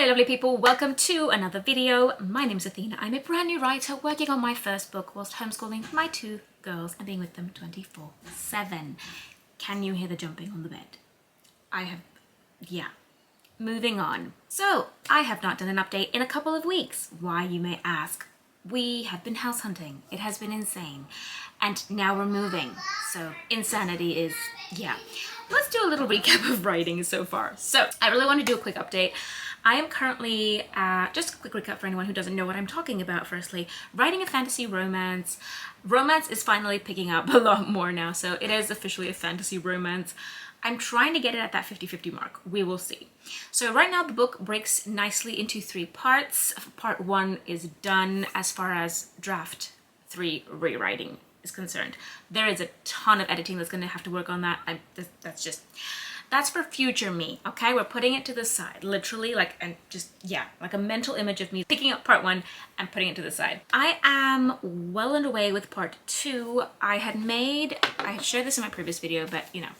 Hey lovely people, welcome to another video. My name is Athena. I'm a brand new writer working on my first book whilst homeschooling my two girls and being with them 24/7. Can you hear the jumping on the bed? Yeah. Moving on. So, I have not done an update in a couple of weeks. Why, you may ask? We have been house hunting. It has been insane. And now we're moving. So, insanity is, yeah. Let's do a little recap of writing so far. So, I really want to do a quick update. I am currently, just a quick recap for anyone who doesn't know what I'm talking about firstly, writing a fantasy romance. Romance is finally picking up a lot more now, so it is officially a fantasy romance. I'm trying to get it at that 50-50 mark. We will see. So right now the book breaks nicely into 3 parts. Part 1 is done as far as draft 3 rewriting is concerned. There is a ton of editing that's going to have to work on that. That's for future me, okay? We're putting it to the side, literally, like a mental image of me picking up part 1 and putting it to the side. I am well underway with part 2. I had shared this in my previous video, but you know,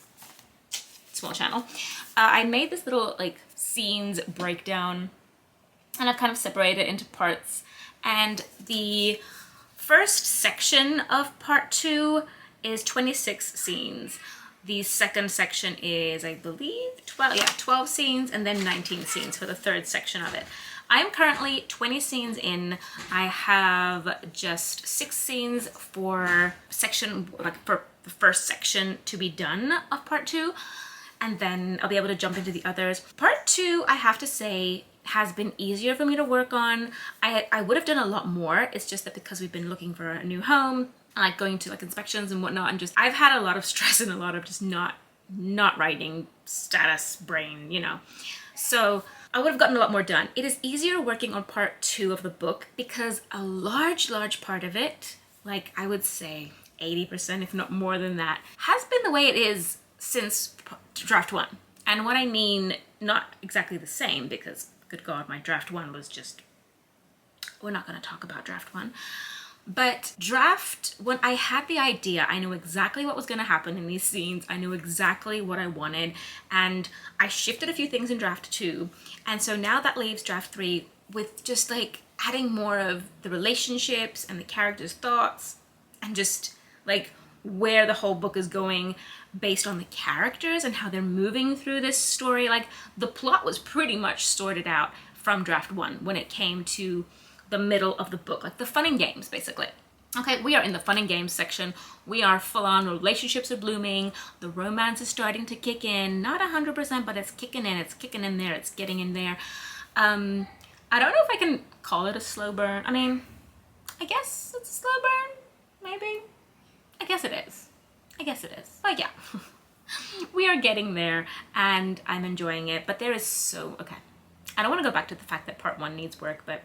small channel. I made this little like scenes breakdown and I've kind of separated it into parts. And the first section of part 2 is 26 scenes. The second section is, I believe, 12 scenes and then 19 scenes for the third section of it. I am currently 20 scenes in. I have just 6 scenes for for the first section to be done of part 2. And then I'll be able to jump into the others. Part 2, I have to say, has been easier for me to work on. I would have done a lot more. It's just that because we've been looking for a new home, like going to like inspections and whatnot, and I've had a lot of stress and a lot of just not writing status brain, you know. So I would have gotten a lot more done. It is easier working on part 2 of the book because a large part of it, like I would say 80%, if not more than that, has been the way it is since draft 1. And what I mean, not exactly the same, because good God, my draft 1 was just, we're not going to talk about draft 1. But when I had the idea, I knew exactly what was going to happen in these scenes. I knew exactly what I wanted, and I shifted a few things in draft 2. And so now that leaves draft 3 with just like adding more of the relationships and the characters' thoughts and just like where the whole book is going based on the characters and how they're moving through this story. Like the plot was pretty much sorted out from draft 1 when it came to the middle of the book, like the fun and games basically. Okay, we are in the fun and games section. We are full on, relationships are blooming, the romance is starting to kick in, not 100%, but it's kicking in, there, it's getting in there. I don't know if I can call it a slow burn. I mean, I guess it's a slow burn, maybe. I guess it is. But yeah, we are getting there and I'm enjoying it, but there is okay. I don't want to go back to the fact that part 1 needs work, but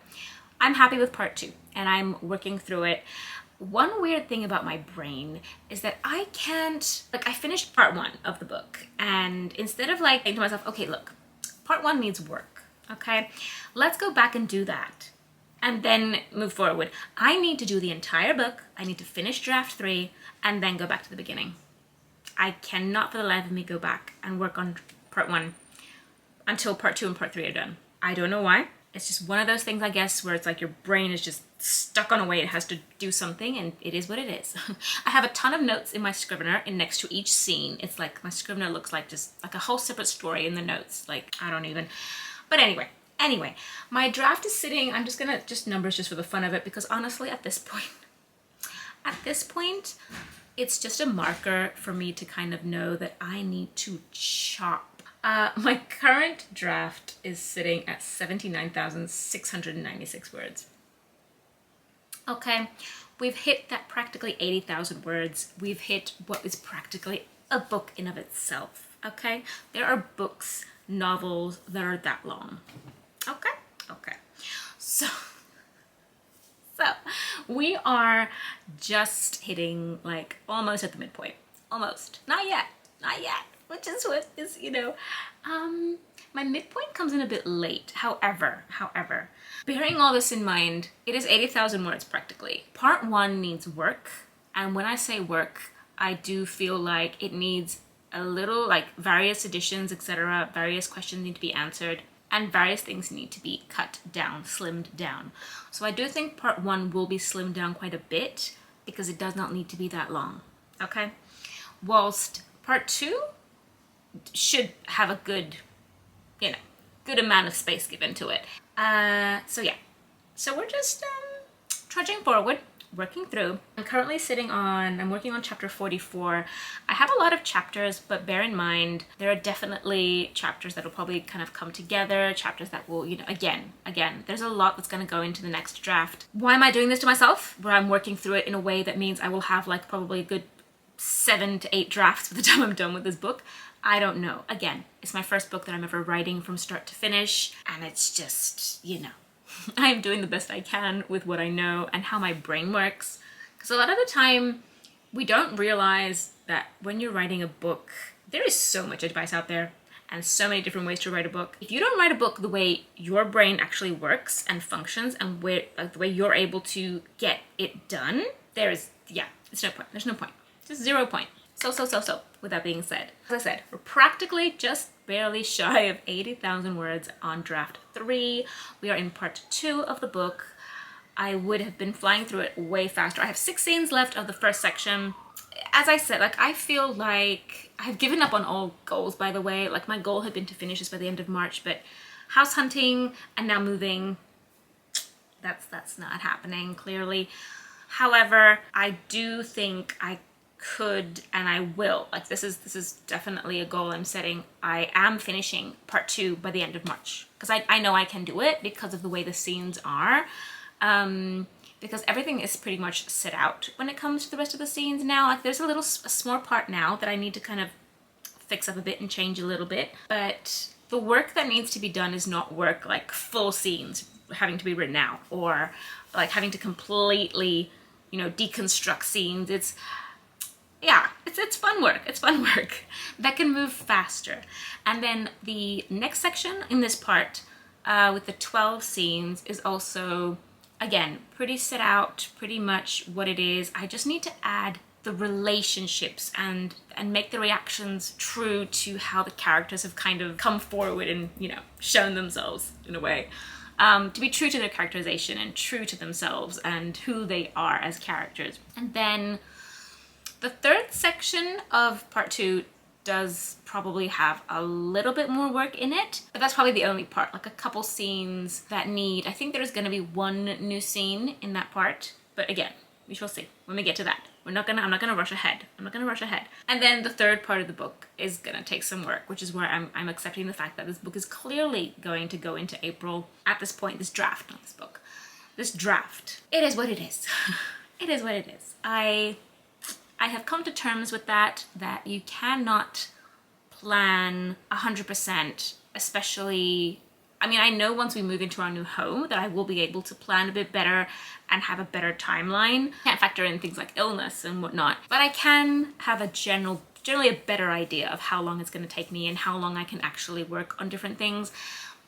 I'm happy with part 2 and I'm working through it. One weird thing about my brain is that I can't, like I finished part 1 of the book and instead of like saying to myself, okay, look, part 1 needs work, okay? Let's go back and do that and then move forward. I need to do the entire book. I need to finish draft 3 and then go back to the beginning. I cannot for the life of me go back and work on part 1 until part 2 and part 3 are done. I don't know why. It's just one of those things, I guess, where it's like your brain is just stuck on a way. It has to do something and it is what it is. I have a ton of notes in my Scrivener and next to each scene. It's like my Scrivener looks like just like a whole separate story in the notes. Like, I don't even. But anyway, my draft is sitting. I'm just gonna numbers just for the fun of it because honestly, at this point, it's just a marker for me to kind of know that I need to chop. My current draft is sitting at 79,696 words. Okay, we've hit that practically 80,000 words. We've hit what is practically a book in of itself, okay? There are books, novels that are that long, okay? So we are just hitting like almost at the midpoint. Almost, not yet, which is what is, you know, my midpoint comes in a bit late. However, bearing all this in mind, it is 80,000 words practically. Part 1 needs work, and when I say work, I do feel like it needs a little, like various editions, etc. Various questions need to be answered. and various things need to be cut down, slimmed down. So I do think part 1 will be slimmed down quite a bit because it does not need to be that long, okay? Whilst part 2 should have a good, you know, good amount of space given to it. So yeah, so we're just trudging forward, working through. I'm working on chapter 44. I have a lot of chapters, but bear in mind, there are definitely chapters that will probably kind of come together, chapters that will, you know, again, there's a lot that's going to go into the next draft. Why am I doing this to myself? Where I'm working through it in a way that means I will have like probably a good 7 to 8 drafts by the time I'm done with this book. I don't know. Again, it's my first book that I'm ever writing from start to finish, and it's just, you know, I am doing the best I can with what I know and how my brain works. Because a lot of the time, we don't realize that when you're writing a book, there is so much advice out there and so many different ways to write a book. If you don't write a book the way your brain actually works and functions and the way you're able to get it done, it's no point. There's no point. Just 0 point. So. With that being said, as I said, we're practically just barely shy of 80,000 words on draft 3. We are in part 2 of the book. I would have been flying through it way faster. I have 6 scenes left of the first section. As I said, like, I feel like I've given up on all goals, by the way. Like, my goal had been to finish this by the end of March, but house hunting and now moving, that's not happening, clearly. However, I do think I could and I will, like, this is definitely a goal I'm setting. I am finishing part 2 by the end of March because I know I can do it because of the way the scenes are, because everything is pretty much set out when it comes to the rest of the scenes now. Like, there's a small part now that I need to kind of fix up a bit and change a little bit, but the work that needs to be done is not work like full scenes having to be written out or like having to completely, you know, deconstruct scenes. It's fun work. It's fun work that can move faster. And then the next section in this part with the 12 scenes is also, again, pretty set out, pretty much what it is. I just need to add the relationships and make the reactions true to how the characters have kind of come forward and, you know, shown themselves in a way. To be true to their characterization and true to themselves and who they are as characters. And then the third section of part 2 does probably have a little bit more work in it, but that's probably the only part, like a couple scenes that I think there's going to be 1 new scene in that part, but again, we shall see when we get to that. I'm not gonna rush ahead. And then the third part of the book is gonna take some work, which is where I'm accepting the fact that this book is clearly going to go into April at this point. This draft, not this book. This draft. It is what it is. It is what it is. I have come to terms with that you cannot plan 100%, especially, I mean, I know once we move into our new home that I will be able to plan a bit better and have a better timeline. Can't factor in things like illness and whatnot, but I can have a generally a better idea of how long it's going to take me and how long I can actually work on different things.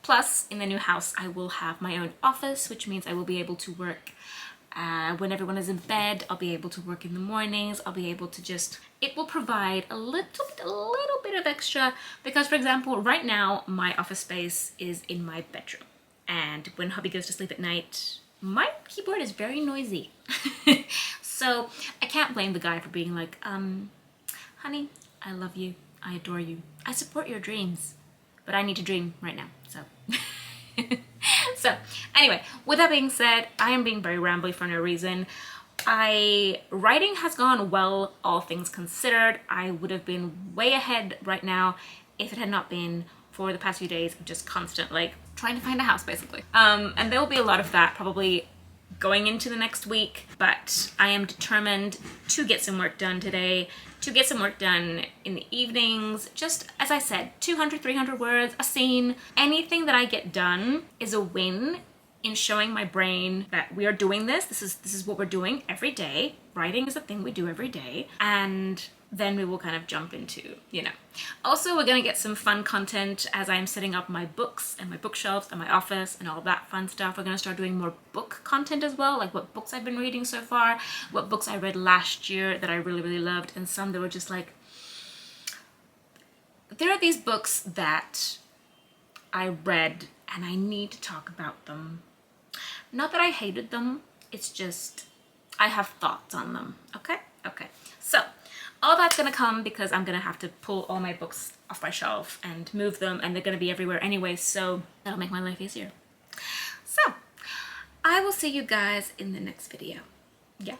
Plus, in the new house, I will have my own office, which means I will be able to work when everyone is in bed. I'll be able to work in the mornings. I'll be able to it will provide a little bit of extra, because for example, right now my office space is in my bedroom, and when hubby goes to sleep at night, my keyboard is very noisy. So I can't blame the guy for being like, honey, I love you, I adore you, I support your dreams, but I need to dream right now, so. So anyway, with that being said, I am being very rambly for no reason. Writing has gone well, all things considered. I would have been way ahead right now if it had not been for the past few days of just constant, like, trying to find a house, basically. And there will be a lot of that probably going into the next week, but I am determined to get some work done today, to get some work done in the evenings. Just, as I said, 200, 300 words, a scene. Anything that I get done is a win in showing my brain that we are doing this. This is what we're doing every day. Writing is a thing we do every day. And then we will kind of jump into, you know. Also, we're gonna get some fun content as I'm setting up my books and my bookshelves and my office and all that fun stuff. We're gonna start doing more book content as well, like what books I've been reading so far, what books I read last year that I really, really loved, and some that were just like, there are these books that I read and I need to talk about them. Not that I hated them, it's just I have thoughts on them. Okay? Okay. So all that's gonna come because I'm gonna have to pull all my books off my shelf and move them, and they're gonna be everywhere anyway, so that'll make my life easier. So I will see you guys in the next video. Yeah.